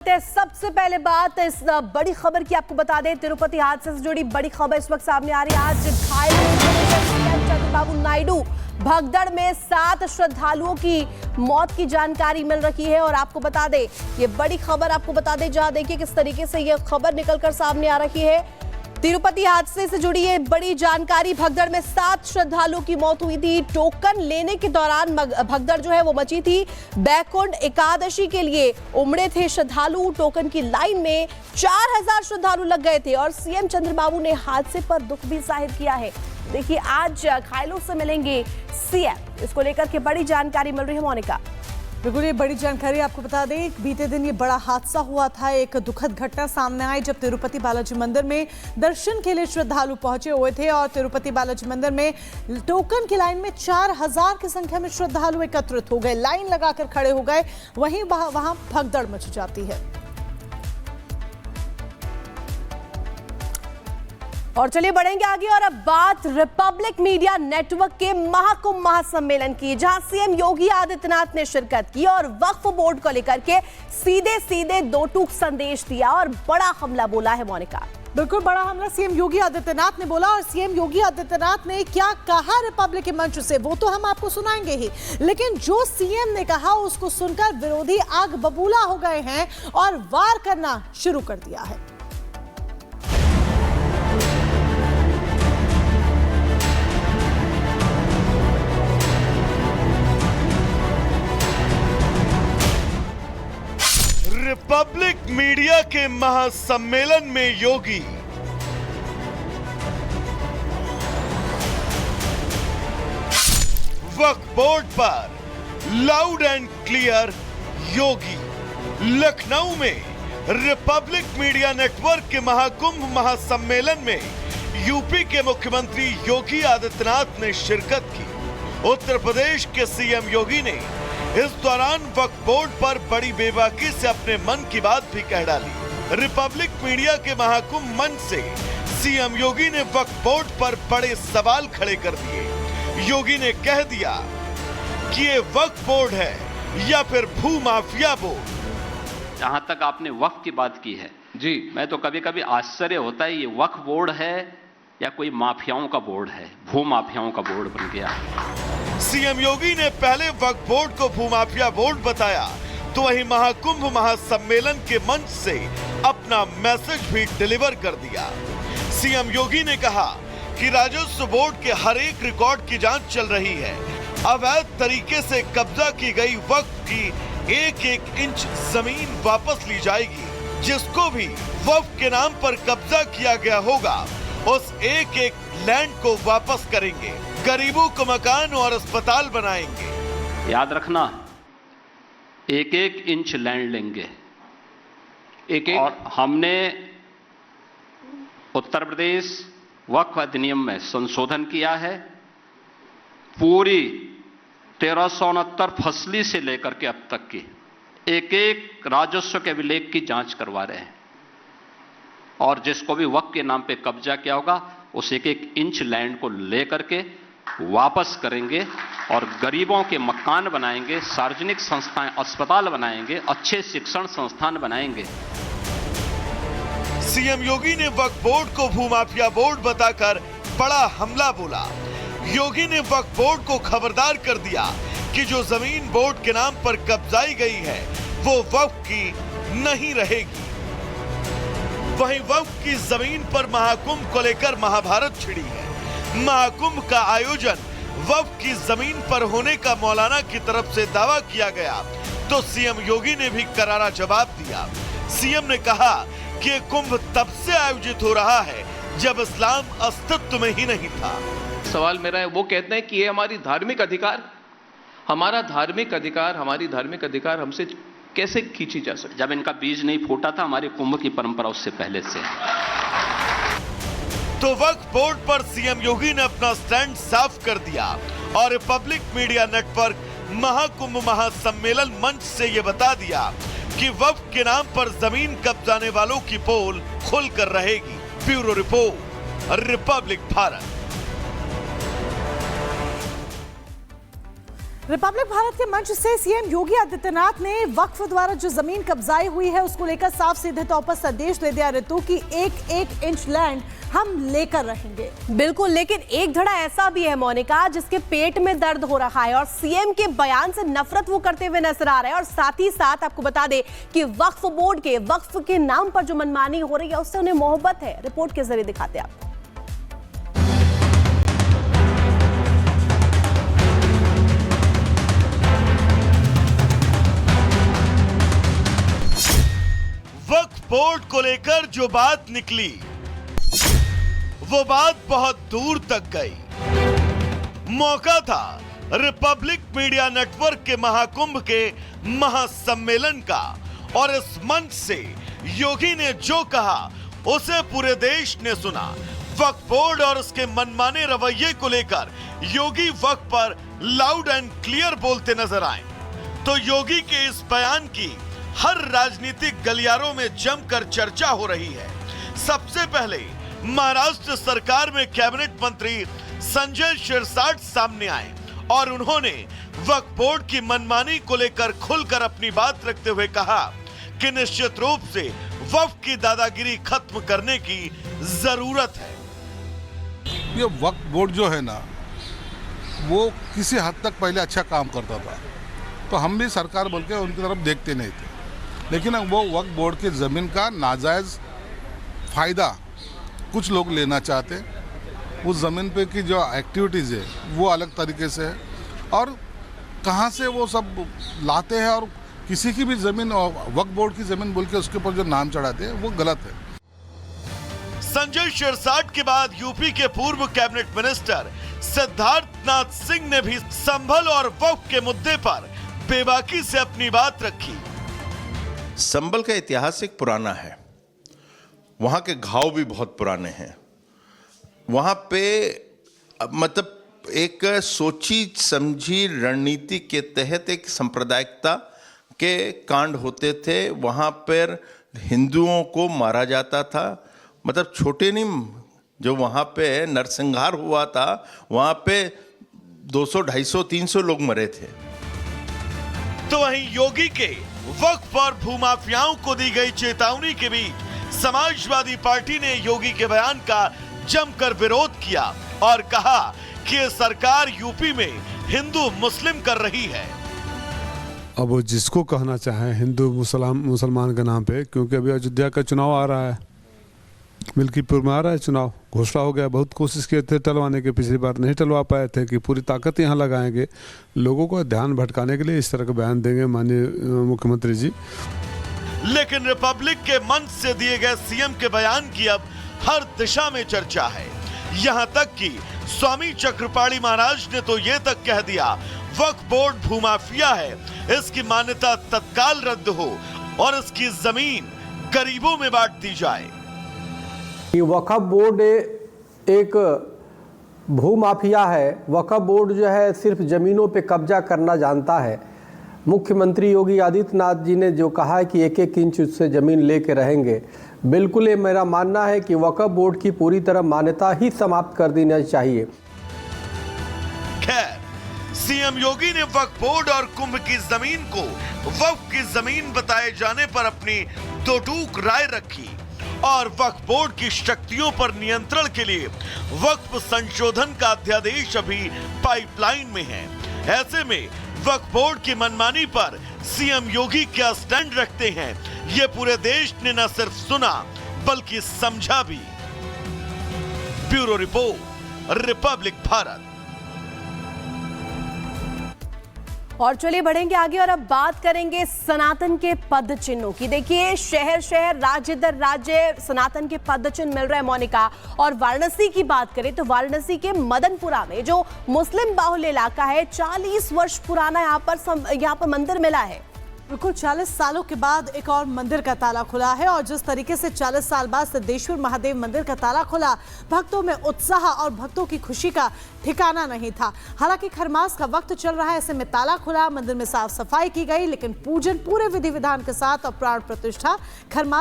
सबसे पहले बात इस बड़ी खबर की आपको बता दें, तिरुपति हादसे से जुड़ी बड़ी खबर इस वक्त सामने आ रही है। आज घायल चंद्रबाबू नायडू भगदड़ में 7 श्रद्धालुओं की मौत की जानकारी मिल रही है। और आपको बता दें, ये बड़ी खबर आपको बता दें, जहां देखिए किस तरीके से ये खबर निकलकर सामने आ रही है। तिरुपति हादसे से जुड़ी ये बड़ी जानकारी, भगदड़ में 7 श्रद्धालुओं की मौत हुई थी। टोकन लेने के दौरान भगदड़ जो है वो मची थी। बैकुंठ एकादशी के लिए उमड़े थे श्रद्धालु। टोकन की लाइन में 4000 श्रद्धालु लग गए थे। और सीएम चंद्रबाबू ने हादसे पर दुख भी जाहिर किया है। देखिए, आज घायलों से मिलेंगे सीएम, इसको लेकर के बड़ी जानकारी मिल रही है। मोनिका, बिल्कुल, ये बड़ी जानकारी आपको बता दें, बीते दिन ये बड़ा हादसा हुआ था। एक दुखद घटना सामने आई जब तिरुपति बालाजी मंदिर में दर्शन के लिए श्रद्धालु पहुंचे हुए थे और तिरुपति बालाजी मंदिर में टोकन की लाइन में 4000 की संख्या में श्रद्धालु एकत्रित हो गए, लाइन लगाकर खड़े हो गए। वहीं वहां भगदड़ मच जाती है। और चलिए बढ़ेंगे आगे। और अब बात रिपब्लिक मीडिया नेटवर्क के महाकुंभ महासम्मेलन की, जहां सीएम योगी आदित्यनाथ ने शिरकत की और वक्फ बोर्ड को लेकर के सीधे दो टूक संदेश दिया और बड़ा हमला बोला है। मोनिका, बिल्कुल, बड़ा हमला सीएम योगी आदित्यनाथ ने बोला। और सीएम योगी आदित्यनाथ ने क्या कहा रिपब्लिक के मंच से, वो तो हम आपको सुनाएंगे ही, लेकिन जो सीएम ने कहा उसको सुनकर विरोधी आग बबूला हो गए हैं और वार करना शुरू कर दिया है। रिपब्लिक मीडिया के महासम्मेलन में योगी वक्फ बोर्ड पर लाउड एंड क्लियर योगी। लखनऊ में रिपब्लिक मीडिया नेटवर्क के महाकुंभ महासम्मेलन में यूपी के मुख्यमंत्री योगी आदित्यनाथ ने शिरकत की। उत्तर प्रदेश के सीएम योगी ने इस दौरान वक्फ बोर्ड पर बड़ी बेबाकी से अपने मन की बात भी कह डाली। रिपब्लिक मीडिया के महाकुंभ मंच से सीएम योगी ने वक्फ बोर्ड पर बड़े सवाल खड़े कर दिए। योगी ने कह दिया कि ये वक्फ बोर्ड है या फिर भू माफिया बोर्ड। जहां तक आपने वक्फ की बात की है जी, मैं तो कभी कभी आश्चर्य होता है, ये वक्फ बोर्ड है या कोई माफियाओं का बोर्ड है, भू माफियाओं का बोर्ड बन गया। सीएम योगी ने पहले वक्फ बोर्ड को भूमाफिया बोर्ड बताया, तो वहीं महाकुंभ महासम्मेलन के मंच से अपना मैसेज भी डिलीवर कर दिया। सीएम योगी ने कहा कि राजस्व बोर्ड के हर एक रिकॉर्ड की जांच चल रही है। अवैध तरीके से कब्जा की गई वक्फ की एक इंच जमीन वापस ली जाएगी। जिसको भी वक्फ के नाम पर कब्जा किया गया होगा, उस एक लैंड को वापस करेंगे। गरीबों को मकान और अस्पताल बनाएंगे। याद रखना, एक इंच लैंड लेंगे। और हमने उत्तर प्रदेश वक्फ अधिनियम में संशोधन किया है। पूरी 1369 फसली से लेकर के अब तक की एक राजस्व के अभिलेख की जांच करवा रहे हैं। और जिसको भी वक्फ के नाम पे कब्जा किया होगा, उस एक इंच लैंड को लेकर के वापस करेंगे और गरीबों के मकान बनाएंगे, सार्वजनिक संस्थाएं, अस्पताल बनाएंगे, अच्छे शिक्षण संस्थान बनाएंगे। सीएम योगी ने वक्फ बोर्ड को भूमाफिया बोर्ड बताकर बड़ा हमला बोला। योगी ने वक्फ बोर्ड को खबरदार कर दिया कि जो जमीन बोर्ड के नाम पर कब्जाई गई है वो वक्फ की नहीं रहेगी। वहीं वक्फ की जमीन पर महाकुंभ को लेकर महाभारत छिड़ी है। महाकुंभ का आयोजन वक्फ की जमीन पर होने का मौलाना की तरफ से दावा किया गया, तो सीएम योगी ने भी करारा जवाब दिया। सीएम ने कहा कि कुंभ तब से आयोजित हो रहा है जब इस्लाम अस्तित्व में ही नहीं था। सवाल मेरा है, वो कहते हैं कि ये हमारी धार्मिक अधिकार, हमारी धार्मिक अधिकार हमसे कैसे खींची जा सकती? जब इनका बीज नहीं फूटा था, हमारी कुंभ की परंपरा उससे पहले से। तो वक्फ बोर्ड पर सीएम योगी ने अपना स्टैंड साफ कर दिया और रिपब्लिक मीडिया नेटवर्क महाकुंभ महासम्मेलन मंच से ये बता दिया कि वक्फ के नाम पर जमीन कब्जाने वालों की पोल खुलकर रहेगी। Bureau report, Republic Bharat. Republic Bharat के मंच से सीएम योगी आदित्यनाथ ने वक्फ द्वारा जो जमीन कब्जाई हुई है उसको लेकर साफ सीधे तौर पर संदेश दे दिया ऋतु की एक एक इंच लैंड हम लेकर रहेंगे। बिल्कुल, लेकिन एक धड़ा ऐसा भी है मोनिका जिसके पेट में दर्द हो रहा है और सीएम के बयान से नफरत वो करते हुए नजर आ रहा है। और साथ ही साथ आपको बता दें कि वक्फ बोर्ड के वक्फ के नाम पर जो मनमानी हो रही है उससे उन्हें मोहब्बत है। रिपोर्ट के जरिए दिखाते हैं आपको। वक्फ बोर्ड को लेकर जो बात निकली वो बात बहुत दूर तक गई। मौका था रिपब्लिक मीडिया नेटवर्क के महाकुंभ के महासम्मेलन का और इस मंच से योगी ने जो कहा उसे पूरे देश ने सुना। वक्फ बोर्ड और उसके मनमाने रवैये को लेकर योगी वक्फ पर लाउड एंड क्लियर बोलते नजर आए तो योगी के इस बयान की हर राजनीतिक गलियारों में जमकर चर्चा हो रही है। सबसे पहले महाराष्ट्र सरकार में कैबिनेट मंत्री संजय शिरसाट सामने आए और उन्होंने वक्फ बोर्ड की मनमानी को लेकर खुलकर अपनी बात रखते हुए कहा कि निश्चित रूप से वक्फ की दादागिरी खत्म करने की जरूरत है। ये वक्फ बोर्ड जो है ना वो किसी हद तक पहले अच्छा काम करता था तो हम भी सरकार बोल के उनकी तरफ देखते नहीं थे, लेकिन वो वक्फ बोर्ड की ज़मीन का नाजायज़ फ़ायदा कुछ लोग लेना चाहते हैं। उस ज़मीन पे की जो एक्टिविटीज़ है वो अलग तरीके से है और कहाँ से वो सब लाते हैं और किसी की भी ज़मीन वक्फ बोर्ड की ज़मीन बोल के उसके ऊपर जो नाम चढ़ाते हैं वो गलत है। संजय शिरसाट के बाद यूपी के पूर्व कैबिनेट मिनिस्टर सिद्धार्थनाथ सिंह ने भी संभल और वक्फ के मुद्दे पर बेबाकी से अपनी बात रखी। संभल का इतिहास एक पुराना है, वहाँ के घाव भी बहुत पुराने हैं। वहाँ पे मतलब एक सोची समझी रणनीति के तहत एक सांप्रदायिकता के कांड होते थे। वहाँ पर हिंदुओं को मारा जाता था, मतलब छोटे नहीं, जो वहाँ पे नरसंहार हुआ था वहाँ पे 200, 250, 300 लोग मरे थे। तो वहीं योगी के वक्फ और भूमाफियाओं को दी गई चेतावनी के बीच समाजवादी पार्टी ने योगी के बयान का जमकर विरोध किया और कहा कि ये सरकार यूपी में हिंदू मुस्लिम कर रही है। अब वो जिसको कहना चाहे हिंदू मुसलमान के नाम पे, क्योंकि अभी अयोध्या का चुनाव आ रहा है, मिल्कीपुर में आ रहा है चुनाव, घोषणा हो गया। बहुत कोशिश किए थे टलवाने के, पिछली बार नहीं टलवा पाए थे कि पूरी ताकत यहाँ लगाएंगे, लोगों को ध्यान भटकाने के लिए इस तरह का बयान देंगे माननीय मुख्यमंत्री जी। लेकिन रिपब्लिक के मंच से दिए गए सीएम के बयान की अब हर दिशा में चर्चा है। यहाँ तक कि स्वामी चक्रपाणी महाराज ने तो ये तक कह दिया वक्फ बोर्ड भूमाफिया है, इसकी मान्यता तत्काल रद्द हो और इसकी जमीन गरीबों में बांट दी जाए। वक्फ बोर्ड एक भूमाफिया है। वक्फ बोर्ड जो है सिर्फ ज़मीनों पे कब्जा करना जानता है। मुख्यमंत्री योगी आदित्यनाथ जी ने जो कहा है कि एक एक इंच उससे ज़मीन लेके रहेंगे, बिल्कुल ये मेरा मानना है कि वक्फ बोर्ड की पूरी तरह मान्यता ही समाप्त कर देना चाहिए। खैर, सीएम योगी ने वक्फ बोर्ड और कुंभ की जमीन को वक्फ की जमीन बताए जाने पर अपनी दो टूक राय रखी और वक्फ बोर्ड की शक्तियों पर नियंत्रण के लिए वक्फ संशोधन का अध्यादेश अभी पाइपलाइन में है। ऐसे में वक्फ बोर्ड की मनमानी पर सीएम योगी क्या स्टैंड रखते हैं, ये पूरे देश ने न सिर्फ सुना बल्कि समझा भी। Bureau report, Republic Bharat. और चलिए बढ़ेंगे आगे और अब बात करेंगे सनातन के पद चिन्हों की। देखिए शहर शहर, राज्य दर राज्य सनातन के पद चिन्ह मिल रहे हैं मोनिका। और वाराणसी की बात करें तो वाराणसी के मदनपुरा में जो मुस्लिम बाहुल्य इलाका है, 40 वर्ष पुराना यहाँ पर मंदिर मिला है। बिल्कुल 40 सालों के बाद एक और मंदिर का ताला खुला है और जिस तरीके से 40 साल बाद सिद्धेश्वर महादेव मंदिर का ताला खुला, भक्तों में उत्साह और भक्तों की खुशी का ठिकाना नहीं था। हालांकि खरमास का वक्त चल रहा है, ऐसे में ताला खुला, मंदिर में साफ सफाई की गई, लेकिन पूजन पूरे विधि विधान के साथ और प्राण प्रतिष्ठा खरमास